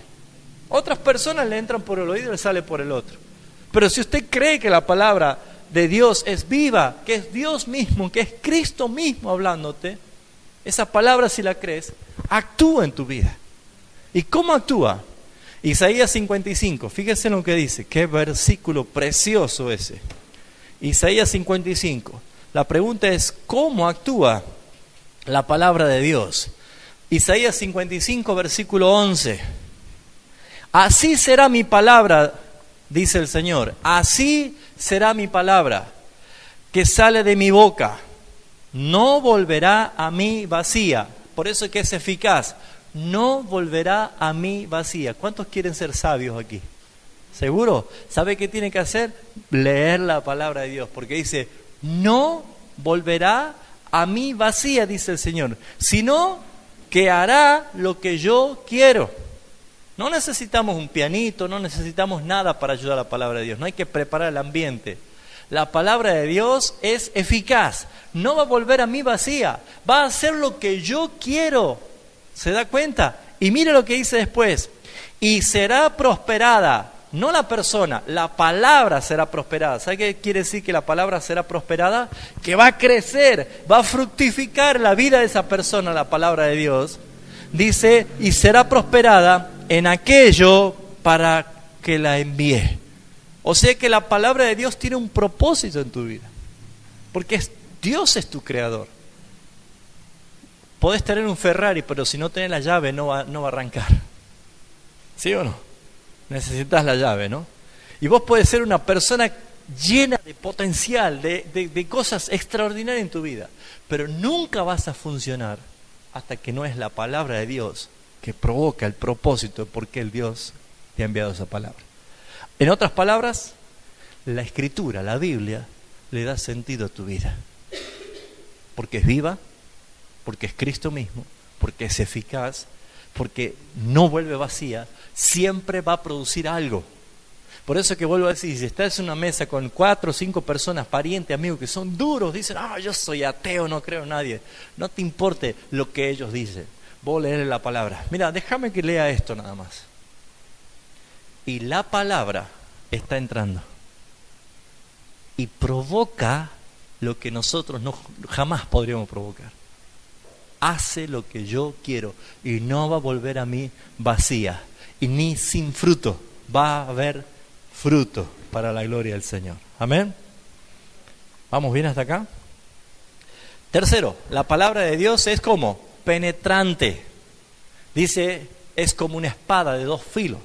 Otras personas le entran por el oído y le sale por el otro. Pero si usted cree que la palabra de Dios es viva, que es Dios mismo, que es Cristo mismo hablándote, esa palabra, si la crees, actúa en tu vida. ¿Y cómo actúa? Isaías 55, fíjense en lo que dice, qué versículo precioso ese. Isaías 55, la pregunta es, ¿cómo actúa la palabra de Dios? Isaías 55, versículo 11. Así será mi palabra, dice el Señor, así será mi palabra que sale de mi boca. No volverá a mí vacía. Por eso es que es eficaz. No volverá a mí vacía. ¿Cuántos quieren ser sabios aquí? ¿Seguro? ¿Sabe qué tiene que hacer? Leer la palabra de Dios. Porque dice, no volverá a mí vacía, dice el Señor, sino que hará lo que yo quiero. No necesitamos un pianito, no necesitamos nada para ayudar a la palabra de Dios. No hay que preparar el ambiente. La palabra de Dios es eficaz. No va a volver a mí vacía. Va a hacer lo que yo quiero. ¿Se da cuenta? Y mire lo que dice después. Y será prosperada. No la persona, la palabra será prosperada. ¿Sabe qué quiere decir que la palabra será prosperada? Que va a crecer, va a fructificar la vida de esa persona, la palabra de Dios. Dice, y será prosperada en aquello para que la envíe. O sea que la palabra de Dios tiene un propósito en tu vida. Porque Dios es tu creador. Podés tener un Ferrari, pero si no tenés la llave no va a arrancar. ¿Sí o no? Necesitas la llave, ¿no? Y vos podés ser una persona llena de potencial, de cosas extraordinarias en tu vida, pero nunca vas a funcionar hasta que no es la palabra de Dios que provoca el propósito de por qué el Dios te ha enviado esa palabra. En otras palabras, la Escritura, la Biblia, le da sentido a tu vida. Porque es viva, porque es Cristo mismo, porque es eficaz, porque no vuelve vacía, siempre va a producir algo. Por eso que vuelvo a decir, si estás en una mesa con 4 o 5 personas, parientes, amigos, que son duros, dicen, yo soy ateo, no creo en nadie. No te importe lo que ellos dicen. Vos leer la palabra. Mira, déjame que lea esto nada más. Y la palabra está entrando. Y provoca lo que nosotros jamás podríamos provocar. Hace lo que yo quiero y no va a volver a mí vacía y ni sin fruto. Va a haber fruto para la gloria del Señor. Amén. ¿Vamos bien hasta acá? Tercero, la palabra de Dios es como penetrante. Dice, es como una espada de 2 filos.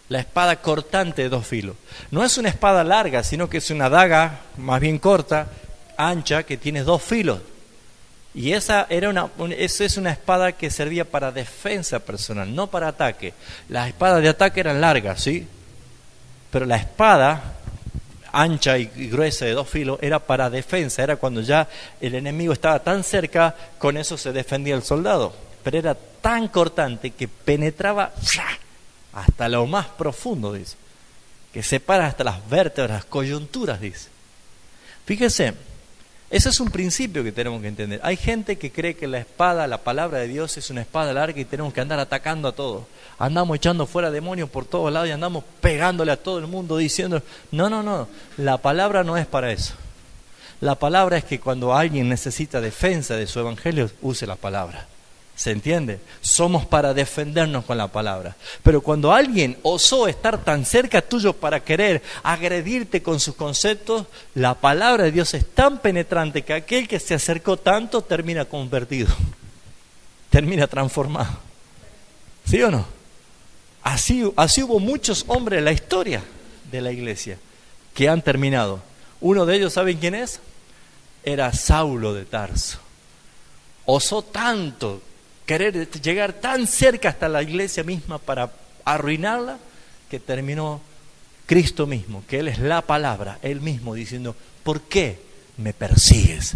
La espada cortante de 2 filos. No es una espada larga, sino que es una daga más bien corta, ancha, que tiene 2 filos. Y esa es una espada que servía para defensa personal, no para ataque. Las espadas de ataque eran largas, ¿sí? Pero la espada ancha y gruesa de 2 filos era para defensa. Era cuando ya el enemigo estaba tan cerca, con eso se defendía el soldado. Pero era tan cortante que penetraba hasta lo más profundo, dice. Que separa hasta las vértebras, las coyunturas, dice. Fíjese. Ese es un principio que tenemos que entender. Hay gente que cree que la espada, la palabra de Dios, es una espada larga y tenemos que andar atacando a todos. Andamos echando fuera demonios por todos lados y andamos pegándole a todo el mundo diciendo, no, la palabra no es para eso. La palabra es que cuando alguien necesita defensa de su evangelio, use la palabra. ¿Se entiende? Somos para defendernos con la palabra. Pero cuando alguien osó estar tan cerca tuyo para querer agredirte con sus conceptos, la palabra de Dios es tan penetrante que aquel que se acercó tanto termina convertido. Termina transformado. ¿Sí o no? Así hubo muchos hombres en la historia de la iglesia que han terminado. Uno de ellos, ¿saben quién es? Era Saulo de Tarso. Osó tanto querer llegar tan cerca hasta la iglesia misma para arruinarla, que terminó Cristo mismo, que Él es la palabra, Él mismo diciendo, ¿por qué me persigues?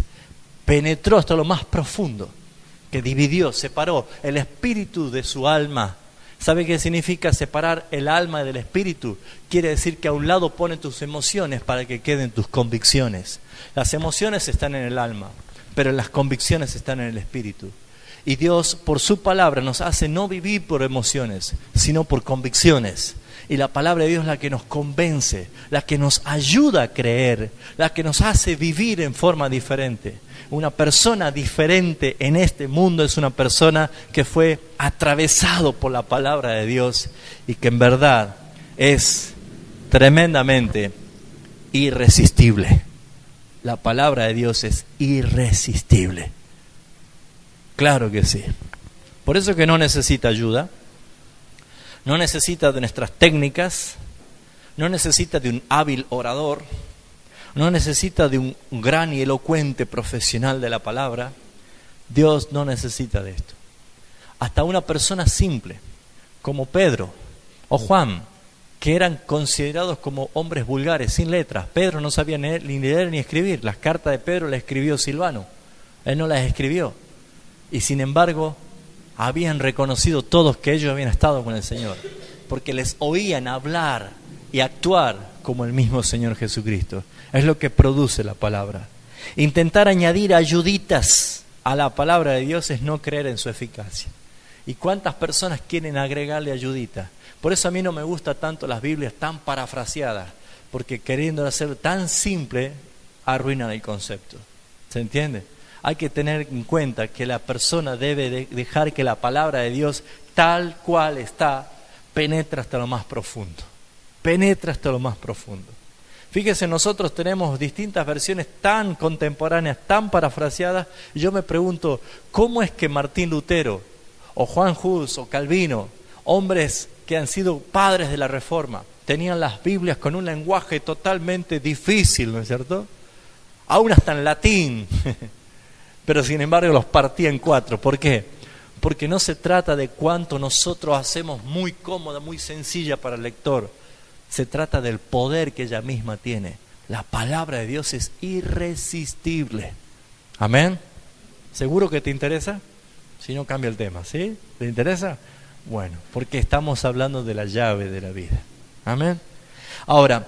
Penetró hasta lo más profundo, que dividió, separó el espíritu de su alma. ¿Sabe qué significa separar el alma del espíritu? Quiere decir que a un lado pone tus emociones para que queden tus convicciones. Las emociones están en el alma, pero las convicciones están en el espíritu. Y Dios, por su palabra, nos hace no vivir por emociones, sino por convicciones. Y la palabra de Dios es la que nos convence, la que nos ayuda a creer, la que nos hace vivir en forma diferente. Una persona diferente en este mundo es una persona que fue atravesado por la palabra de Dios y que en verdad es tremendamente irresistible. La palabra de Dios es irresistible. Claro que sí. Por eso que no necesita ayuda, no necesita de nuestras técnicas, no necesita de un hábil orador, no necesita de un gran y elocuente profesional de la palabra. Dios no necesita de esto. Hasta una persona simple, como Pedro o Juan, que eran considerados como hombres vulgares, sin letras. Pedro no sabía ni leer ni escribir. Las cartas de Pedro las escribió Silvano. Él no las escribió. Y sin embargo, habían reconocido todos que ellos habían estado con el Señor. porque les oían hablar y actuar como el mismo Señor Jesucristo. Es lo que produce la palabra. Intentar añadir ayuditas a la palabra de Dios es no creer en su eficacia. ¿Y cuántas personas quieren agregarle ayuditas? Por eso a mí no me gustan tanto las Biblias tan parafraseadas, porque queriendo hacer tan simple, arruinan el concepto. ¿Se entiende? Hay que tener en cuenta que la persona debe dejar que la palabra de Dios, tal cual está, penetre hasta lo más profundo. Penetra hasta lo más profundo. Fíjese, nosotros tenemos distintas versiones tan contemporáneas, tan parafraseadas, y yo me pregunto, ¿cómo es que Martín Lutero, o Juan Hus, o Calvino, hombres que han sido padres de la Reforma, tenían las Biblias con un lenguaje totalmente difícil, ¿no es cierto? Aún hasta en latín, pero sin embargo los partía en cuatro. ¿Por qué? Porque no se trata de cuánto nosotros hacemos muy cómoda, muy sencilla para el lector. Se trata del poder que ella misma tiene. La palabra de Dios es irresistible. ¿Amén? ¿Seguro que te interesa? Si no, cambia el tema, ¿sí? ¿Te interesa? Bueno, porque estamos hablando de la llave de la vida. Amén. Ahora,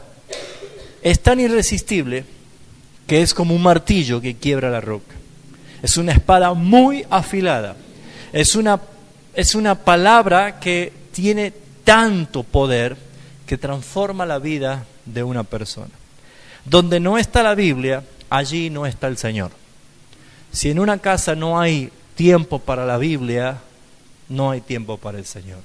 es tan irresistible que es como un martillo que quiebra la roca. Es una espada muy afilada. Es una palabra que tiene tanto poder que transforma la vida de una persona. Donde no está la Biblia, allí no está el Señor. Si en una casa no hay tiempo para la Biblia, no hay tiempo para el Señor.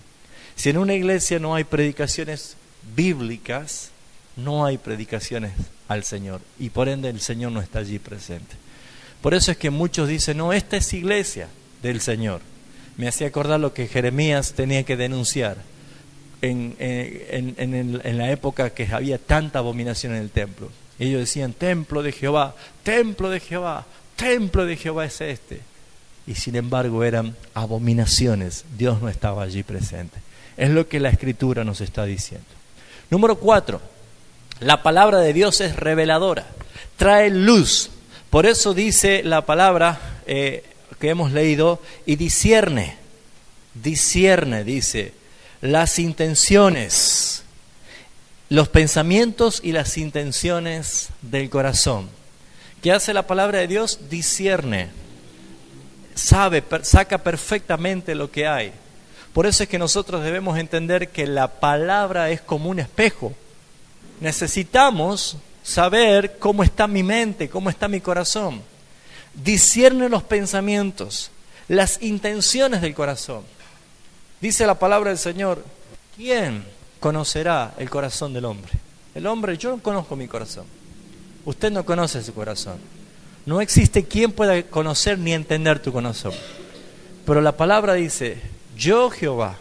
Si en una iglesia no hay predicaciones bíblicas, no hay predicaciones al Señor. Y por ende el Señor no está allí presente. Por eso es que muchos dicen, no, esta es iglesia del Señor. Me hacía acordar lo que Jeremías tenía que denunciar en la época que había tanta abominación en el templo. Ellos decían, templo de Jehová, templo de Jehová, templo de Jehová es este. Y sin embargo eran abominaciones. Dios no estaba allí presente. Es lo que la Escritura nos está diciendo. Número 4. La palabra de Dios es reveladora. Trae luz. Por eso dice la palabra que hemos leído, y discierne, dice, las intenciones, los pensamientos y las intenciones del corazón. ¿Qué hace la palabra de Dios? Discierne. Sabe, saca perfectamente lo que hay. Por eso es que nosotros debemos entender que la palabra es como un espejo. Necesitamos saber cómo está mi mente, cómo está mi corazón. Discierne los pensamientos, las intenciones del corazón. Dice la palabra del Señor, ¿quién conocerá el corazón del hombre? El hombre, yo no conozco mi corazón. Usted no conoce su corazón. No existe quien pueda conocer ni entender tu corazón. Pero la palabra dice, yo Jehová,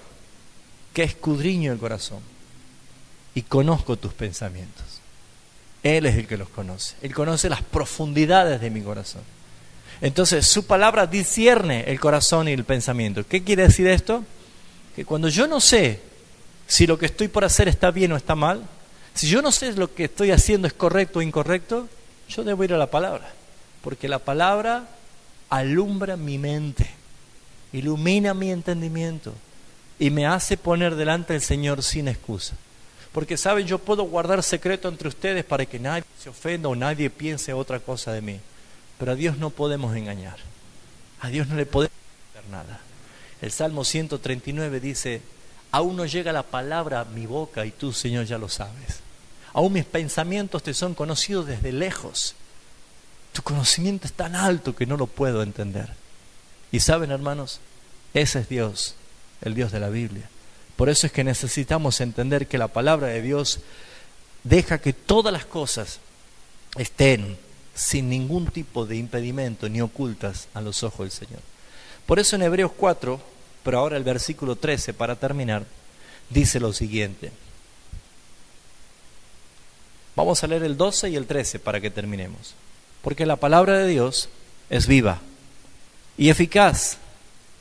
que escudriño el corazón y conozco tus pensamientos. Él es el que los conoce. Él conoce las profundidades de mi corazón. Entonces su palabra discierne el corazón y el pensamiento. ¿Qué quiere decir esto? Que cuando yo no sé si lo que estoy por hacer está bien o está mal, si yo no sé si lo que estoy haciendo es correcto o incorrecto, yo debo ir a la palabra. Porque la palabra alumbra mi mente, ilumina mi entendimiento y me hace poner delante del Señor sin excusa. Porque saben, yo puedo guardar secreto entre ustedes para que nadie se ofenda o nadie piense otra cosa de mí. Pero a Dios no podemos engañar. A Dios no le podemos hacer nada. El Salmo 139 dice, aún no llega la palabra a mi boca y tú, Señor, ya lo sabes. Aún mis pensamientos te son conocidos desde lejos. Tu conocimiento es tan alto que no lo puedo entender. Y saben, hermanos, ese es Dios, el Dios de la Biblia. Por eso es que necesitamos entender que la palabra de Dios deja que todas las cosas estén sin ningún tipo de impedimento ni ocultas a los ojos del Señor. Por eso en Hebreos 4, pero ahora el versículo 13 para terminar, dice lo siguiente. Vamos a leer el 12 y el 13 para que terminemos. Porque la palabra de Dios es viva y eficaz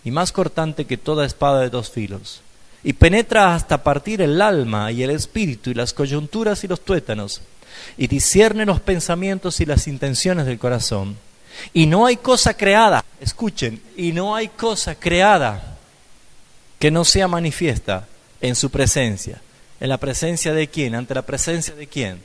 y más cortante que toda espada de dos filos, y penetra hasta partir el alma y el espíritu y las coyunturas y los tuétanos, y discierne los pensamientos y las intenciones del corazón. Y no hay cosa creada, escuchen, y no hay cosa creada que no sea manifiesta en su presencia. ¿En la presencia de quién? ¿Ante la presencia de quién?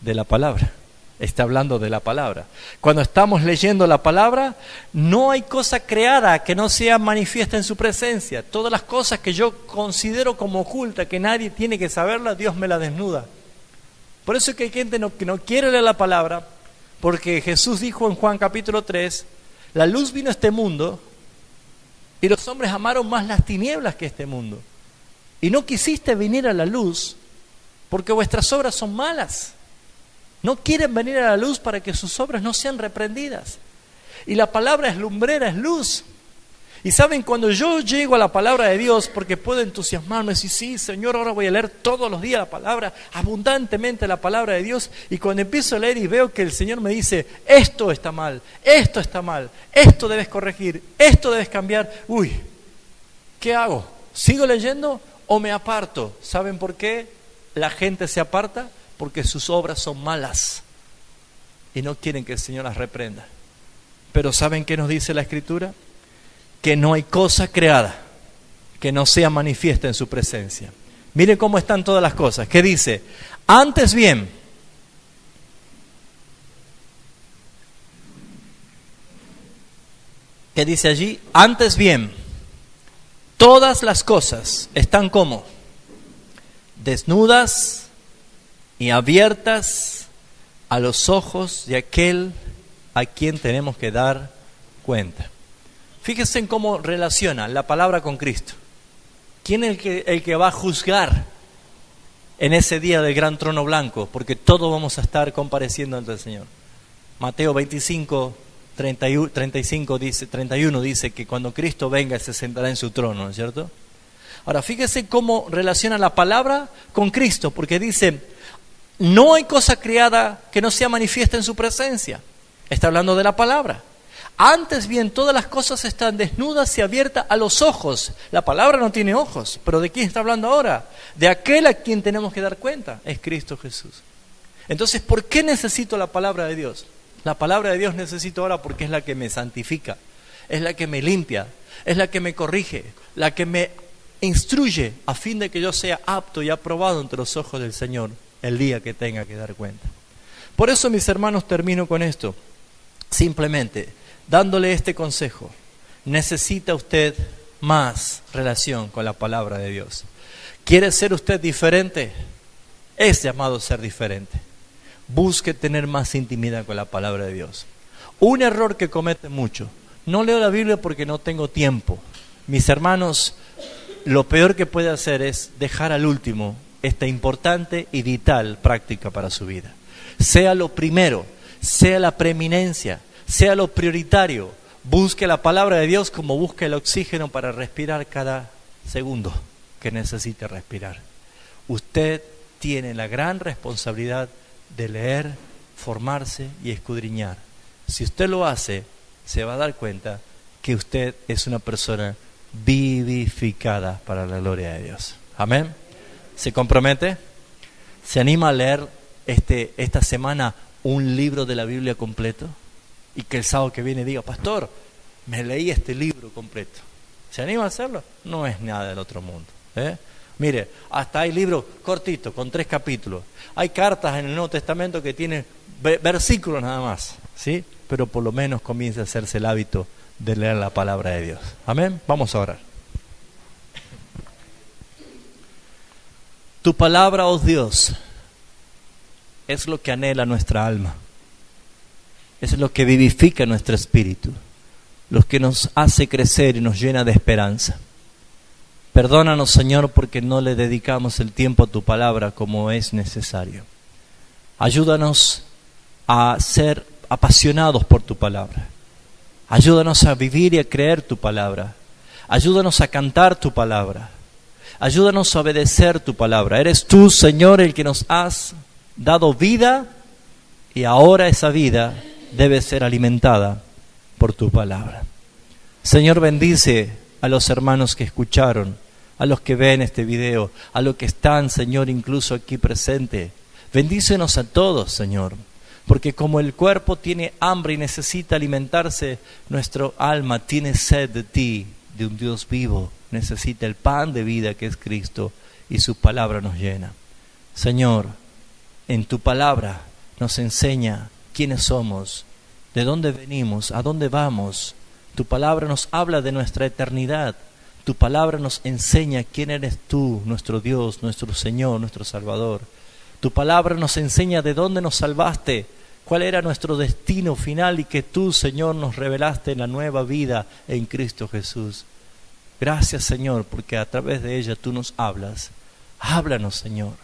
De la palabra. Está hablando de la palabra. Cuando estamos leyendo la palabra, no hay cosa creada que no sea manifiesta en su presencia. Todas las cosas que yo considero como ocultas, que nadie tiene que saberlas, Dios me las desnuda. Por eso es que hay gente que no quiere leer la palabra, porque Jesús dijo en Juan capítulo 3, la luz vino a este mundo y los hombres amaron más las tinieblas que este mundo. Y no quisiste venir a la luz porque vuestras obras son malas. No quieren venir a la luz para que sus obras no sean reprendidas. Y la palabra es lumbrera, es luz. Y saben, cuando yo llego a la palabra de Dios, porque puedo entusiasmarme, decir, sí, Señor, ahora voy a leer todos los días la palabra, abundantemente la palabra de Dios, y cuando empiezo a leer y veo que el Señor me dice, esto está mal, esto debes corregir, esto debes cambiar, uy, ¿qué hago? ¿Sigo leyendo o me aparto? ¿Saben por qué la gente se aparta? Porque sus obras son malas y no quieren que el Señor las reprenda. Pero ¿saben qué nos dice la Escritura? Que no hay cosa creada que no sea manifiesta en su presencia. Miren cómo están todas las cosas. ¿Qué dice? Antes bien, ¿qué dice allí? Antes bien, todas las cosas están como desnudas y abiertas a los ojos de aquel a quien tenemos que dar cuenta. Fíjense en cómo relaciona la palabra con Cristo. ¿Quién es el que va a juzgar en ese día del gran trono blanco? Porque todos vamos a estar compareciendo ante el Señor. Mateo 25, 31 dice que cuando Cristo venga se sentará en su trono, ¿no es cierto? Ahora fíjense cómo relaciona la palabra con Cristo, porque dice, no hay cosa creada que no sea manifiesta en su presencia. Está hablando de la palabra. Antes bien, todas las cosas están desnudas y abiertas a los ojos. La palabra no tiene ojos, pero ¿de quién está hablando ahora? De aquel a quien tenemos que dar cuenta, es Cristo Jesús. Entonces, ¿por qué necesito la palabra de Dios? La palabra de Dios necesito ahora porque es la que me santifica, es la que me limpia, es la que me corrige, la que me instruye a fin de que yo sea apto y aprobado entre los ojos del Señor el día que tenga que dar cuenta. Por eso, mis hermanos, termino con esto. Simplemente dándole este consejo. Necesita usted más relación con la palabra de Dios. ¿Quiere ser usted diferente? Es llamado a ser diferente. Busque tener más intimidad con la palabra de Dios. Un error que comete mucho: no leo la Biblia porque no tengo tiempo. Mis hermanos, lo peor que puede hacer es dejar al último esta importante y vital práctica para su vida. Sea lo primero, sea la preeminencia, sea lo prioritario. Busque la palabra de Dios como busque el oxígeno para respirar cada segundo que necesite respirar. Usted tiene la gran responsabilidad de leer, formarse y escudriñar. Si usted lo hace, se va a dar cuenta que usted es una persona vivificada para la gloria de Dios. Amén. ¿Se compromete? ¿Se anima a leer esta semana un libro de la Biblia completo? Y que el sábado que viene diga, pastor, me leí este libro completo. ¿Se anima a hacerlo? No es nada del otro mundo, ¿eh? Mire, hasta hay libros cortitos, con 3 capítulos. Hay cartas en el Nuevo Testamento que tienen versículos nada más, ¿sí? Pero por lo menos comience a hacerse el hábito de leer la palabra de Dios. Amén. Vamos a orar. Tu palabra, oh Dios, es lo que anhela nuestra alma. Es lo que vivifica nuestro espíritu, lo que nos hace crecer y nos llena de esperanza. Perdónanos, Señor, porque no le dedicamos el tiempo a tu palabra como es necesario. Ayúdanos a ser apasionados por tu palabra. Ayúdanos a vivir y a creer tu palabra. Ayúdanos a cantar tu palabra. Ayúdanos a obedecer tu palabra. Eres tú, Señor, el que nos has dado vida, y ahora esa vida debe ser alimentada por tu palabra. Señor, bendice a los hermanos que escucharon, a los que ven este video, a los que están, Señor, incluso aquí presente. Bendícenos a todos, Señor, porque como el cuerpo tiene hambre y necesita alimentarse, nuestro alma tiene sed de ti, de un Dios vivo. Necesita el pan de vida que es Cristo, y su palabra nos llena. Señor, en tu palabra nos enseña quiénes somos, de dónde venimos, a dónde vamos. Tu palabra nos habla de nuestra eternidad. Tu palabra nos enseña quién eres tú, nuestro Dios, nuestro Señor, nuestro Salvador. Tu palabra nos enseña de dónde nos salvaste, cuál era nuestro destino final y que tú, Señor, nos revelaste en la nueva vida en Cristo Jesús. Gracias, Señor, porque a través de ella tú nos hablas. Háblanos, Señor,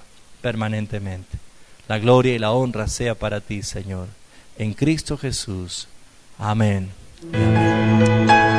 permanentemente. La gloria y la honra sea para ti, Señor. En Cristo Jesús. Amén. Y amén.